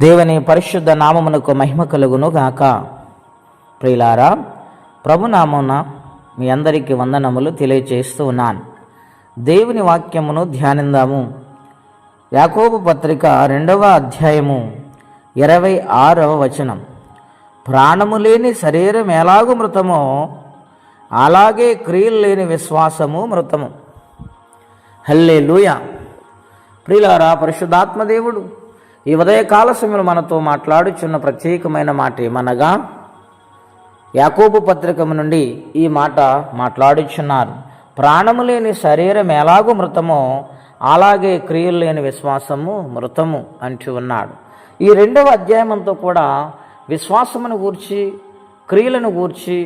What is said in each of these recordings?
దేవుని పరిశుద్ధ నామమునకు మహిమ కలుగును గాక. ప్రియులారా, ప్రభునామమున మీ అందరికీ వందనములు తెలియజేస్తూ ఉన్నాను. దేవుని వాక్యమును ధ్యానిందాము. యాకోబు పత్రిక 2వ అధ్యాయము 26వ వచనం. ప్రాణము లేని శరీరం ఎలాగూ మృతమో అలాగే క్రియలు లేని విశ్వాసము మృతము. హల్లెలూయా. ప్రియులారా, పరిశుద్ధాత్మదేవుడు ఈ ఉదయకాల సమయంలో మనతో మాట్లాడుచున్న ప్రత్యేకమైన మాట ఏమనగా, యాకోబు పత్రిక నుండి ఈ మాట మాట్లాడుచున్నారు. ప్రాణము లేని శరీరం ఎలాగూ మృతమో అలాగే క్రియలు లేని విశ్వాసము మృతము అంటూ ఉన్నాడు. ఈ 2వ అధ్యాయమంతో కూడా విశ్వాసమును గూర్చి క్రియలను గూర్చి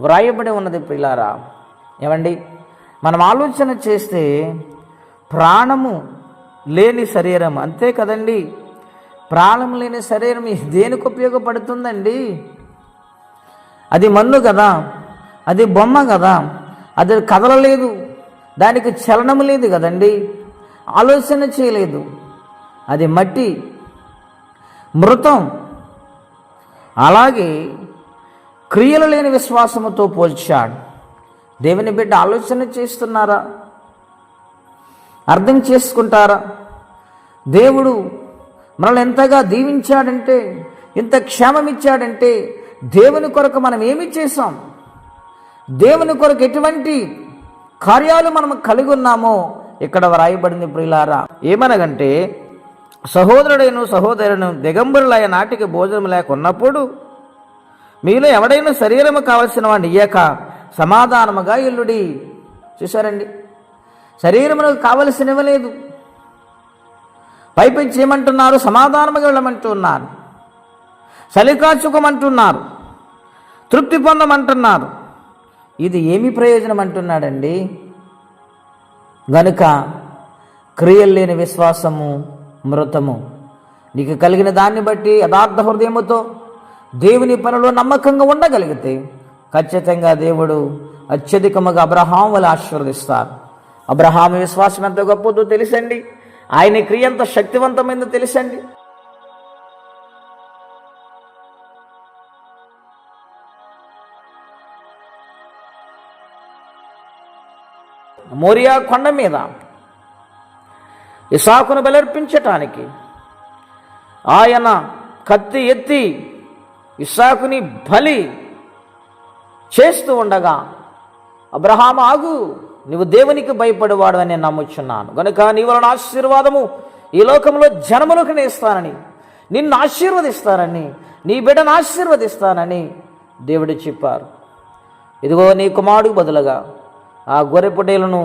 వ్రాయబడి ఉన్నది. ప్రియులారా, ఏమండి, మనం ఆలోచన చేస్తే ప్రాణము లేని శరీరం, అంతే కదండి. ప్రాణం లేని శరీరం దేనికి ఉపయోగపడుతుందండి? అది మన్ను కదా, అది బొమ్మ కదా, అది కదలలేదు, దానికి చలనం లేదు కదండి, ఆలోచన చేయలేదు, అది మట్టి, మృతం. అలాగే క్రియలు లేని విశ్వాసముతో పోల్చాడు. దేవుని బిడ్డ ఆలోచన చేస్తున్నారా? అర్థం చేసుకుంటారా? దేవుడు మనల్ని ఎంతగా దీవించాడంటే, ఇంత క్షేమం ఇచ్చాడంటే, దేవుని కొరకు మనం ఏమి చేశాం, దేవుని కొరకు ఎటువంటి కార్యాలు మనం కలిగి ఉన్నామో ఇక్కడ వ్రాయబడింది. ప్రియులారా, ఏమనగంటే, సహోదరుడైన సహోదరును దిగంబరులైన నాటికి భోజనం లేకున్నప్పుడు మీలో ఎవడైనా శరీరము కావలసిన వాడిని ఇయ్యక సమాధానముగా ఇల్లుడి. చూశారండి, శరీరమునకు కావలసినవ్వలేదు, పైపెచ్చి ఏమంటున్నారు? సమాధానముగా వెళ్ళమంటున్నారు, చలికాచుకోమంటున్నారు, తృప్తి పొందమంటున్నారు. ఇది ఏమి ప్రయోజనం అంటున్నాడండి? గనుక క్రియలు లేని విశ్వాసము మృతము. నీకు కలిగిన దాన్ని బట్టి యథార్థ హృదయముతో దేవుని పనిలో నమ్మకంగా ఉండగలిగితే ఖచ్చితంగా దేవుడు అత్యధికముగా అబ్రహాము వలె ఆశీర్వదిస్తారు. అబ్రహాము విశ్వాసం ఎంత గొప్పదో తెలుసండి, ఆయన క్రియ ఎంత శక్తివంతమైందో తెలుసండి. మోరియా కొండ మీద ఇస్సాకును బలర్పించటానికి ఆయన కత్తి ఎత్తి ఇస్సాకుని బలి చేస్తూ ఉండగా, అబ్రహాము ఆగు, నువ్వు దేవునికి భయపడేవాడు అని నేను నమ్ముచున్నాను, కనుక నీ వలన ఆశీర్వాదము ఈ లోకంలో జనములకు నేస్తానని, నిన్ను ఆశీర్వదిస్తానని, నీ బిడ్డను ఆశీర్వదిస్తానని దేవుడు చెప్పారు. ఇదిగో నీ కుమారుడికి బదులుగా ఆ గొర్రెపొట్టేలను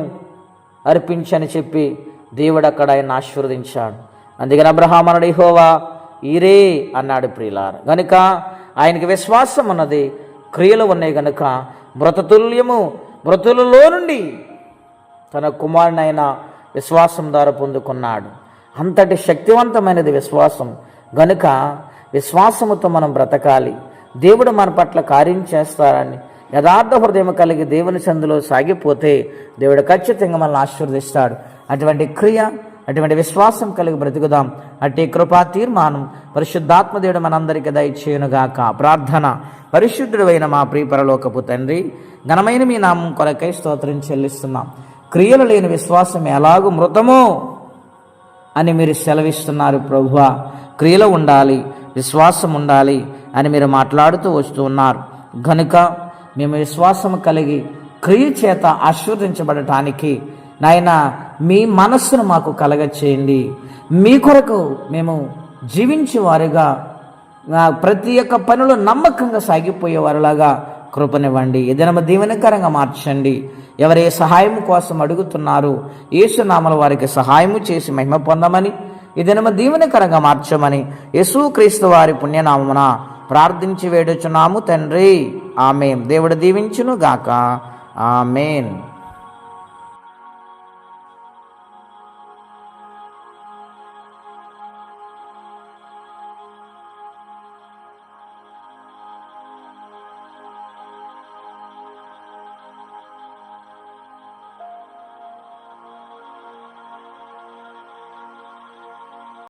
అర్పించని చెప్పి దేవుడు అక్కడ ఆయన ఆశీర్వదించాడు. అందుకని అబ్రహాము అన్నాడు, యెహోవా ఈరే అన్నాడు. ప్రియులారా, గనుక ఆయనకి విశ్వాసం ఉన్నది, క్రియలు ఉన్నాయి గనుక మృతులలో నుండి తన కుమారుని ఆయన విశ్వాసం ద్వారా పొందుకున్నాడు. అంతటి శక్తివంతమైనది విశ్వాసం. గనుక విశ్వాసముతో మనం బ్రతకాలి. దేవుడు మన పట్ల కార్యం చేస్తారని యథార్థ హృదయం కలిగి దేవుని సందులో సాగిపోతే దేవుడు ఖచ్చితంగా మనల్ని ఆశీర్వదిస్తాడు. అటువంటి క్రియ, అటువంటి విశ్వాసం కలిగి బ్రతుకుదాం. అట్టి కృపా తీర్మానం పరిశుద్ధాత్మ దేవుడు మనందరికీ దయచేయునుగాక. ప్రార్థన. పరిశుద్ధుడు అయిన మా ప్రియ పరలోకపు తండ్రి, ఘనమైన మీ నామం కొరకై స్తోత్రం చెల్లిస్తున్నాం. క్రియలు లేని విశ్వాసం ఎలాగూ మృతమో అని మీరు సెలవిస్తున్నారు ప్రభువా. క్రియలు ఉండాలి, విశ్వాసం ఉండాలి అని మీరు మాట్లాడుతూ వస్తూ ఉన్నారు. కనుక మేము విశ్వాసం కలిగి క్రియ చేత ఆశీర్వదించబడటానికి నాయన మీ మనస్సును మాకు కలగచేయండి. మీ కొరకు మేము జీవించేవారుగా, ప్రతి ఒక్క పనిలో నమ్మకంగా సాగిపోయేవారులాగా కృపనివ్వండి. ఏదైనా దీవెనకరంగా మార్చండి. ఎవరే సహాయం కోసం అడుగుతున్నారు, యేసునామములో వారికి సహాయము చేసి మహిమ పొందమని, ఏదైనా దీవెనకరంగా మార్చమని యేసుక్రీస్తు వారి పుణ్యనామమున ప్రార్థించి వేడుచున్నాము తండ్రి. ఆమేన్. దేవుడు దీవించును గాక. ఆమేన్.